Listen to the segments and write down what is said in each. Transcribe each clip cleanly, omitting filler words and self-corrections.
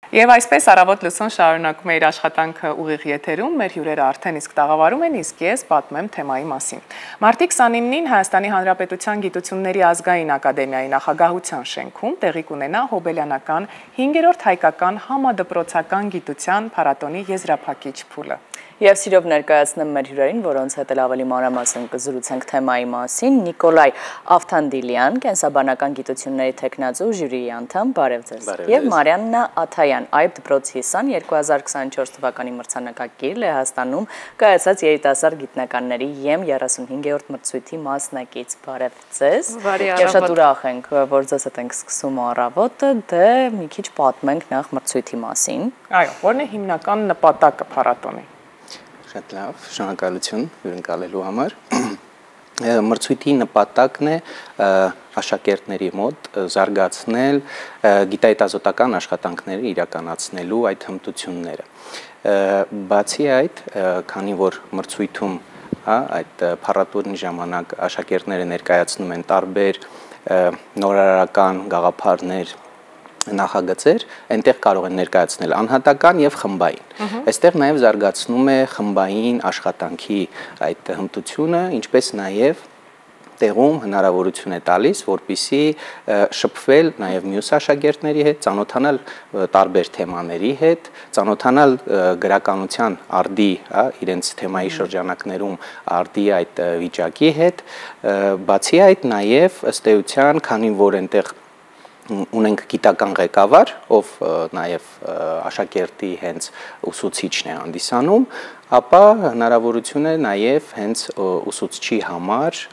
Եվ այսպես առավոտ լուսոն շարունակում է իր աշխատանքը ուղիղ եթերում, մեր հյուրերը արդեն իսկ տաղավարում են, իսկ ես պատմեմ թեմայի մասին։ Մարտի 29-ին Հայաստանի Հանրապետության Գիտությունների ազգային ակադեմիայի նախագահության շենքում տեղի կունենա հոբելյանական 5-րդ հայկական համադպրոցական գիտության փառատոնի եզրափակիչ փուլը։ Եվ սիրով ներկայացնեմ մեր հյուրերին, որոնց հետ էլ ավելի մանրամասն կզրուցենք թեմայի մասին, Նիկոլայ Ավթանդիլյան, կենսաբանական գիտությունների թեկնածու ժյուրիի անդամ, բարև ձեզ, եւ Մարիաննա Աթայան, Այբ դպրոցի ՀԻՍԱՆ 2024 թվականի մրցանակակիր Լեհաստանում կայացած երիտասարդ գիտնականների ԵՄ 35-րդ մրցույթի մասնակից, բարև ձեզ, եւ շատ ուրախ ենք, որ ձեզ հետ ենք սկսում առավոտը, դե մի քիչ պատմենք նախ մրցույթի մասին։ Այո, որն է հիմնական նպատակը փառատոնի։ Շատ լավ, շնորհակալություն հյուրընկալելու համար։ Մրցույթի նպատակն է աշակերտների մոտ զարգացնել գիտահետազոտական աշխատանքները իրականացնելու այդ հմտությունները։ Բացի այդ, քանի որ մրցույթում այդ փառատոնի ժամանակ աշակերտները ներկայացնում են տարբեր նորարարական գաղափարներ, նախագծեր, այնտեղ կարող են ներկայացնել անհատական եւ խմբային։ Այստեղ նաեւ զարգացնում է խմբային աշխատանքի այդ հմտությունը, ինչպես նաեւ տեղում հնարավորություն է տալիս, որպեսզի շփվել նաեւ մյուս աշակերտների հետ, ծանոթանալ տարբեր թեմաների հետ, ծանոթանալ գրականության արդի, իրենց թեմայի շրջանակներում արդի այդ վիճակի հետ, բացի այդ նաեւ ըստ էության, քանի որ այնտեղ ունենք գիտական ղեկավար, ով նաև աշակերտի հենց ուսուցիչն է հանդիսանում, ապա հնարավորություն է նաև հենց ուսուցչի համար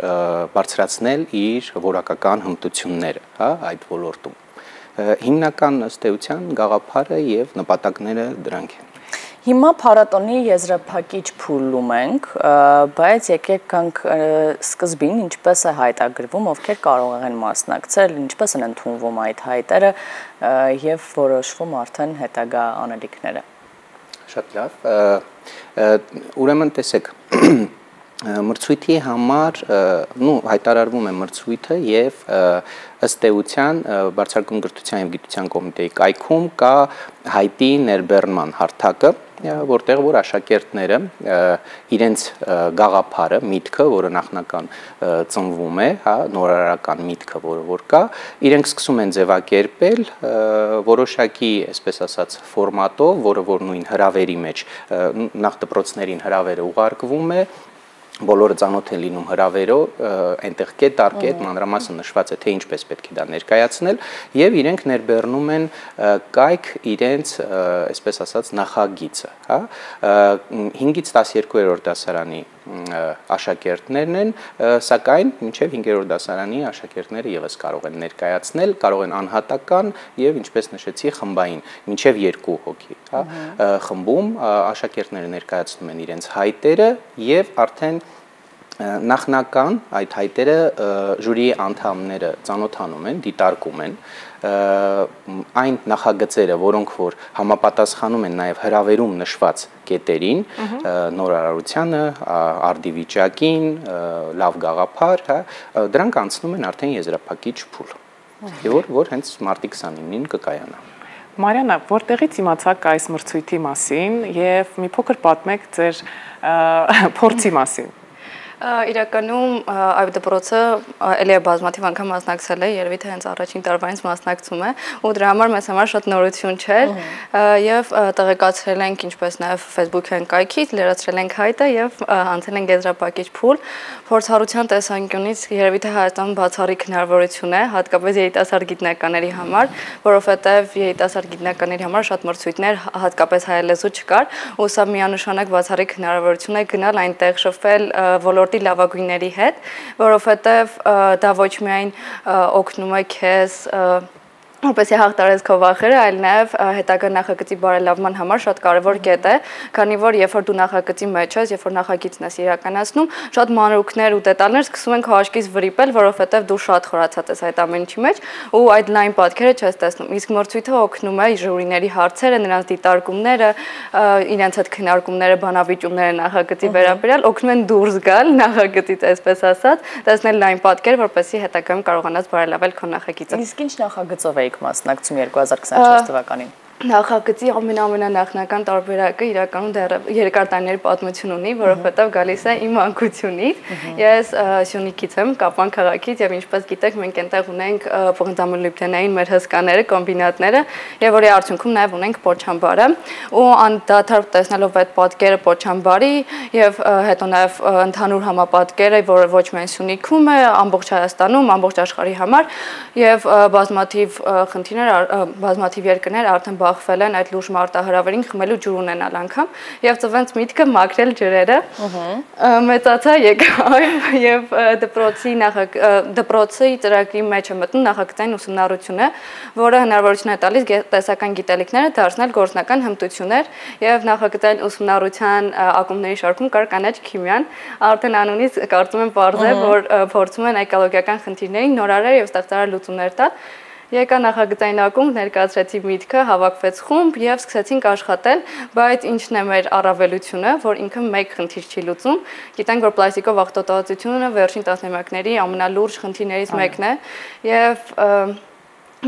բարձրացնել իր որակական հմտությունները, այդ ոլորտում։ Հիմնական ըստ էության գաղափարը եւ նպատակները դրանք են։ Հիմա փառատոնի եզրափակիչ փուլում ենք, բայց եկեք գանք սկզբին ինչպես է հայտագրվում, ովքեր կարող են մասնակցել, ինչպես են ընդունվում այդ հայտերը եւ որոշվում արդեն հետագա անելիքները։ Շատ լավ։ Ուրեմն տեսեք, մրցույթի համար հայտարարվում է մրցույթը եւ ըստ էության Բարձրագույն կրթության եւ գիտության կոմիտեի կայքում կա հայտի ներբեռնման հարթակը, որտեղ որ աշակերտները իրենց գաղափարը, միտքը, որը նախնական ծնվում է, նորարարական միտքը, որը որ կա, իրենք սկսում են ձևակերպել որոշակի, այսպես ասած, ֆորմատով, որը որ նույն հրավերի մեջ նախ դպրոցներին հրավերը ուղարկվում է, բոլորը ծանոթ են լինում հրավերով, այնտեղ կետ առ կետ մանրամասն նշված է, թե ինչպես պետք է դա ներկայացնել, եւ իրենք ներբեռնում են կայք իրենց, այսպես ասած, նախագիծը, 5-ից 12-րդ դասարանի աշակերտներն են, սակայն մինչև 5-րդ դասարանի աշակերտները եւս կարող են ներկայացնել, կարող են անհատական եւ ինչպես նշեցի խմբային, մինչև 2 հոգի, խմբում աշակերտները ներկայացնում են իրենց հայտերը եւ արդեն նախնական այդ հայտերը ժյուրիի անդամները ծանոթանում են, դիտարկում են այն նախագծերը, որոնք որ համապատասխանում են նաև հրավերում նշված կետերին, նորարարությանը, արդի վիճակին, լավ գաղափար, դրանք անցնում են արդեն եզրափակիչ փուլ, որ հենց մարտի 29-ին կկայանա։ Մարիաննա, որտեղից իմացաք այս մրցույթի մասին եւ մի փոքր պատմեք ձեր փորձի մասին։ Իրականում Այբ դպրոցը էլի բազմաթիվ անգամ մասնակցել է, երևի թե հենց առաջին տարվանից մասնակցում է, ու դրա համար մեզ համար շատ նորություն չէր, եւ տեղեկացրել ենք ինչպես նաեւ Facebook-յան կայքից, լրացրել ենք հայտը եւ անցել ենք եզրափակիչ փուլ, փորձառության տեսանկյունից երևի թե Հայաստանում բացառիկ հնարավորություն է, հատկապես երիտասարդ գիտնականների համար, որովհետեւ երիտասարդ գիտնականների համար շատ մրցույթներ, հատկապես հայալեզու չկար, ու սա միանշանակ բացառիկ հնարավորություն է գնալ այնտեղ շփվել ոլորտի լավագույնների հետ, որովհետև դա ոչ միայն օգնում է քեզ որպեսզի հաղթարես քո վախերը, այլ նաև հետագա նախագծի բարելավման համար շատ կարևոր կետ է, քանի որ երբ որ դու նախագծի մեջ ես, երբ որ նախագիծն ես իրականացնում, շատ մանրուքներ ու դետալներ սկսում են քո աչքից վրիպել, որովհետև դու շատ խորացած ես այդ ամեն ինչի մեջ ու այդ լայն պատկերը չես տեսնում։ Իսկ մրցույթը օգնում է ժյուրիների հարցերը, նրանց դիտարկումները, իրենց հետ քննարկումները, բանավիճումները նախագծի վերաբերյալ օգնում են դուրս գալ նախագծից, այսպես ասած, տեսնել լայն պատկեր, որպեսզի հետագայում կարողանաս բարելավել քո նախագիծը։ Իսկ ինչ նախագծով եք մասնակցում 2024 թվականին։ նախագծի ամենանախնական տարբերակը իրականում դեռ երկար տարիների պատմություն ունի, որովհետև գալիս է իմ անկությունից։ Ես Սյունիքից եմ, Կապան քաղաքից, եւ ինչպես գիտեք, մենք այնտեղ ունենք պողնդամոլիբդենային մեր հսկաները, կոմբինատները, եւ որի արդյունքում նաեւ ունենք Պոչամբարը, ու անդադար տեսնելով այդ պատկերը Պոչամբարի եւ հետո նաեւ ընդհանուր համապատկերը, որը ոչ միայն Սյունիքում է, ամբողջ Հայաստանում, ամբողջ աշխարհի համար, եւ բազմաթիվ խնդիրներ, բազմաթիվ երկրներ արդեն բախվել են այդ լուրջ մարտահրավերին խմելու ջուր ունենալ անգամ եւ ծվենց միտքը մաքրել ջրերը մեծացա եկա եւ դպրոցի ծրագրի մեջ է մտնում նախագծային ուսումնառությունը, որը հնարավորություն է տալիս տեսական գիտելիքները դարձնել գործնական հմտություններ եւ նախագծային ուսումնառության ակումբների շարքում կար կանաչ քիմիան, արդեն անունից կարծում եմ պարզ է, որ փորձում են էկոլոգիական խնդիրներին նորարար եւ ստեղծարար լուծումներ տալ։ Եկա նախագծային ակումբ, ներկայացրեցի միտքը, հավաքվեց խումբ եւ սկսեցինք աշխատել, բայց ինչն է մեր առավելությունը, որ ինքը մեկ խնդիր չի լուծում։ Գիտենք, որ պլաստիկով աղտոտվածությունը վերջին տասնամյակների ամենալուրջ խնդիրներից մեկն է եւ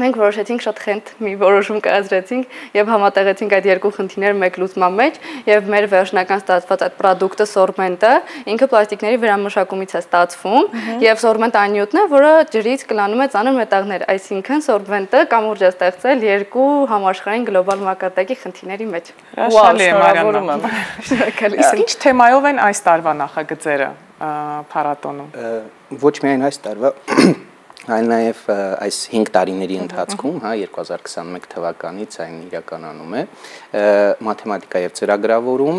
մենք որոշեցինք շատ խենթ մի որոշում կայացրեցինք եւ համատեղեցինք այդ երկու խնդիրները մեկ լուծման մեջ եւ մեր վերջնական ստացված այդ պրոդուկտը սորբենտը ինքը պլաստիկների վերամշակումից է ստացվում եւ սորբենտ անյութն է, որը ջրից կլանում է ծանր մետաղներ, այսինքն սորբենտը կամուրջ է ստեղծել երկու համաշխարհային գլոբալ մակարդակի խնդիրների մեջ։ Հրաշալի է, Մարիաննա։ Իսկ ինչ թեմայով են այս տարվա նախագծերը փառատոնում։ Ոչ միայն այս տարվա այլ նաև այս 5 տարիների ընթացքում, 2021 թվականից այն իրականանում է մաթեմատիկա եւ ծրագրավորում,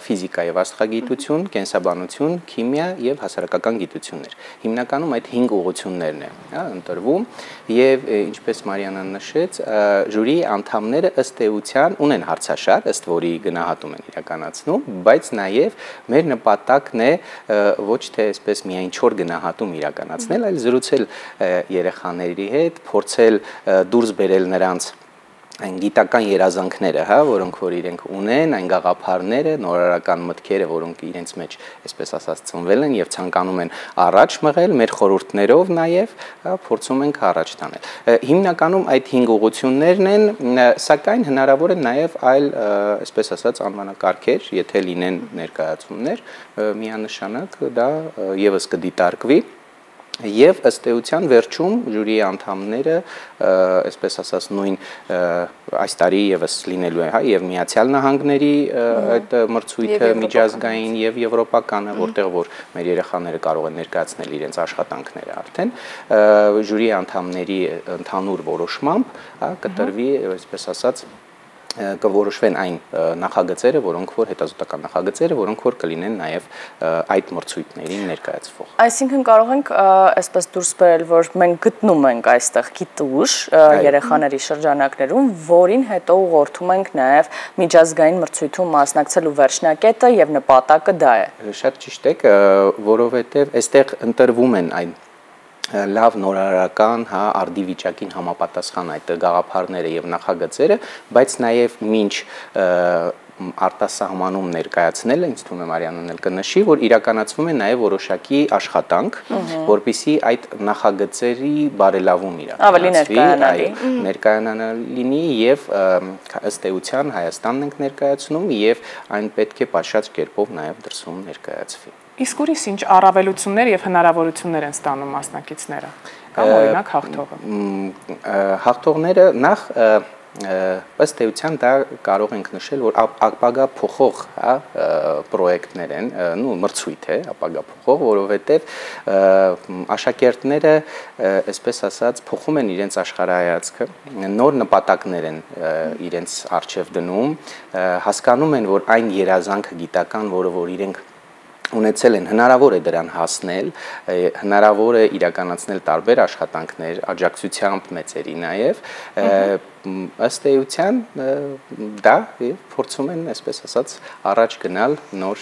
ֆիզիկա եւ աստղագիտություն, կենսաբանություն, քիմիա եւ հասարակական գիտություններ։ Հիմնականում այդ 5 ուղղություններն է, ընտրվում եւ ինչպես Մարիանան նշեց, ժյուրի անդամները ըստ էության ունեն հարցաշար, ըստ որի գնահատում են իրականացնում, բայց նաև մեր նպատակն է ոչ թե այսպես միայն 4 գնահատում իրականացնել, այլ զրուցել երեխաների հետ, փորձել դուրս բերել նրանց այն գիտական երազանքները, որոնք որ իրենք ունեն, այն գաղափարները, նորարարական մտքերը, որոնք իրենց մեջ, այսպես ասած, ծնվել են եւ ցանկանում են առաջ մղել, մեր խորհուրդներով նաեւ փորձում ենք առաջ տանել։ Հիմնականում այդ 5 ուղղություններն են, սակայն հնարավոր է նաեւ այլ, այսպես ասած, անվանակարգեր, եթե լինեն ներկայացումներ, միանշանակ դա եւս կդիտարկվի։ Եվ ըստ էության վերջում ժյուրիի անդամները, այսպես ասած, նույն այս տարի եւս լինելու է, եւ Միացյալ Նահանգների այդ մրցույթը միջազգային եւ եվրոպականը, որտեղ որ մեր երեխաները կարող են ներկայացնել իրենց աշխատանքները արդեն, ժյուրիի անդամների ընդհանուր որոշմամբ կտրվի, այսպես ասած, կորոշվեն այն նախագծերը, որոնք որ հետազոտական նախագծերը, որոնք որ կլինեն նաև այդ մրցույթներին ներկայացվող։ Այսինքն կարող ենք այսպես դուրս բերել, որ մենք գտնում ենք այստեղ գիտուժ երեխաների շրջանակներում, որին հետո ուղղորդում ենք նաև միջազգային մրցույթում մասնակցելու վերջնակետը եւ նպատակը դա է։ Շատ ճիշտ եք, որովհետեւ այստեղ ընտրվում են այն լավ նորարարական, արդի վիճակին համապատասխան այդ գաղափարները եւ նախագծերը, բայց նաեւ մինչ արտասահմանում ներկայացնելը, ինձ թվում է Մարիաննան էլ կնշի, որ իրականացվում է նաեւ որոշակի աշխատանք, որպեսզի այդ նախագծերի բարելավում իրականացվի, ներկայանալ լինի եւ ըստ էության Հայաստանն ենք ներկայացնում եւ այն պետք է պատշաճ կերպով նաեւ դրսում ներկայացվի։ Իսկ ուրիշ ինչ առավելություններ եւ հնարավորություններ են ստանում մասնակիցները, կամ օրինակ հաղթողը։ Հաղթողները նախ ըստ էության դա կարող ենք նշել, որ ապագա փոխող պրոյեկտներ են, մրցույթ է, ապագա փոխող, որովհետև աշակերտները, այսպես ասած, փոխում են իրենց աշխարհայացքը, նոր նպատակներ են իրենց առջև դնում, հասկանում են, որ այն երազանքը գիտական, որը որ իրենք ունեցել են, հնարավոր է դրան հասնել, հնարավոր է իրականացնել տարբեր աշխատանքներ, աջակցությամբ մեծերի նաև, ըստ էության դա փորձում են, այսպես ասած, առաջ գնալ, նոր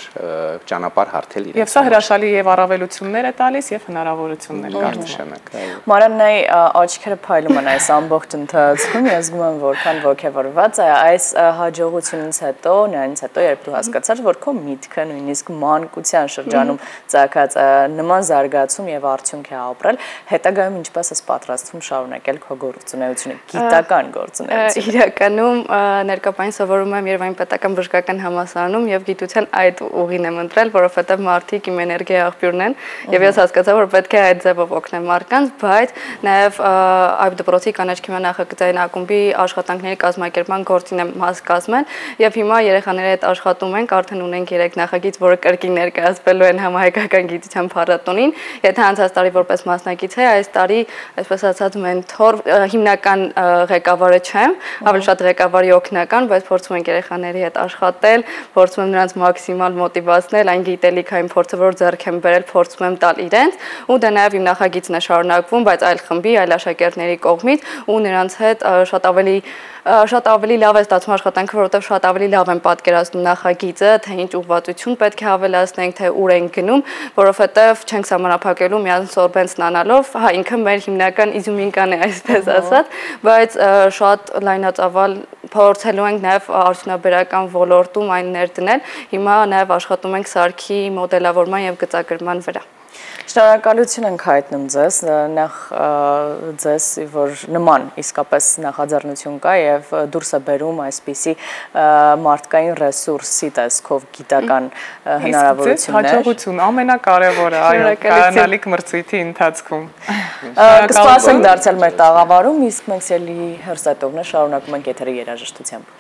ճանապարհ հարթել իրենց։ Եվ սա հրաշալի եւ առավելություններ է տալիս եւ հնարավորություններ կարծնշանակ։ Մարիաննայի աչքերը փայլում են այս ամբողջ ընթացքում, ես զգում եմ որքան ոգևորված է այս հաջողությունից հետո, նրանից հետո երբ դու հասկացար, որ քո միտքը նույնիսկ մանկության շրջանում ծագած նման զարգացում եւ արդյունք է ապրել, հետագայում ինչպես ես պատրաստվում շարունակել քո գործունեությունը, գիտական գործունեություն։ Իրականում ներկայապես սովորում եմ Երևանի պետական բժշկական համալսարանում եւ գիտության այդ ուղին եմ ընտրել, որովհետեւ մարդիկ իմ էներգիայի աղբյուրն են եւ ես հասկացա, որ պետք է այդ ձևով օգնեմ մարդկանց, բայց նաեւ այդ դպրոցի կանաչքիմա նախագծային ակումբի աշխատանքների կազմակերպման գործին եմ մաս կազմել եւ հիմա երեխաների հետ աշխատում ենք, արդեն ունենք 3 նախագիծ, որը կրկին ներկայացվելու են համահայկական գիտության փառատոնին։ Եթե անցած տարի որպես մասնակից էի, այս տարի, այսպես ասած, մենթոր հիմնական ղեկավարը չեմ, ավելի շատ ղեկավարի օգնական, բայց փորձում ենք երեխաների հետ աշխատել, փորձում եմ նրանց մաքսիմալ մոտիվացնել, այն գիտելիքային փորձը, որ ձեռք եմ բերել, փորձում եմ տալ իրենց, ու դա նաև իմ նախագիծն է շարունակվում, բայց այլ խմբի, այլ աշակերտների կողմից ու նրանց հետ շատ ավելի լավ է ստացվում աշխատանքը, որովհետև շատ ավելի լավ են պատկերացնում նախագիծը, թե ինչ ուղղվածություն պետք է ավելացնենք, թե ուր ենք գնում, որովհետև չենք սահմանափակելու միայն սորբենտ ստանալով, հա ինքը մեր հիմնական իզյումինկան է, այսպես ասած, բայց շատ լայնածավալ փորձելու ենք նաև արդյունաբերական ոլորտում այն ներդնել, հիմա նաև աշխատում ենք սարքի մոդելավորման եւ գծագրման վրա։ Շնորհակալություն ենք հայտնում ձեզ, նախ ձեզ, որ նման իսկապես նախաձեռնություն կա եւ դուրս է բերում այսպիսի մարդկային ռեսուրսի տեսքով գիտական հնարավորություններ։ Հաջողություն ամենակարևորը, այո, կայանալիք մրցույթի ընթացքում։ Կսպասենք դարձել մեր տաղավարում, իսկ մենք սիրելի հեռուստատողներ շարունակում ենք եթերի երաժշտությամբ։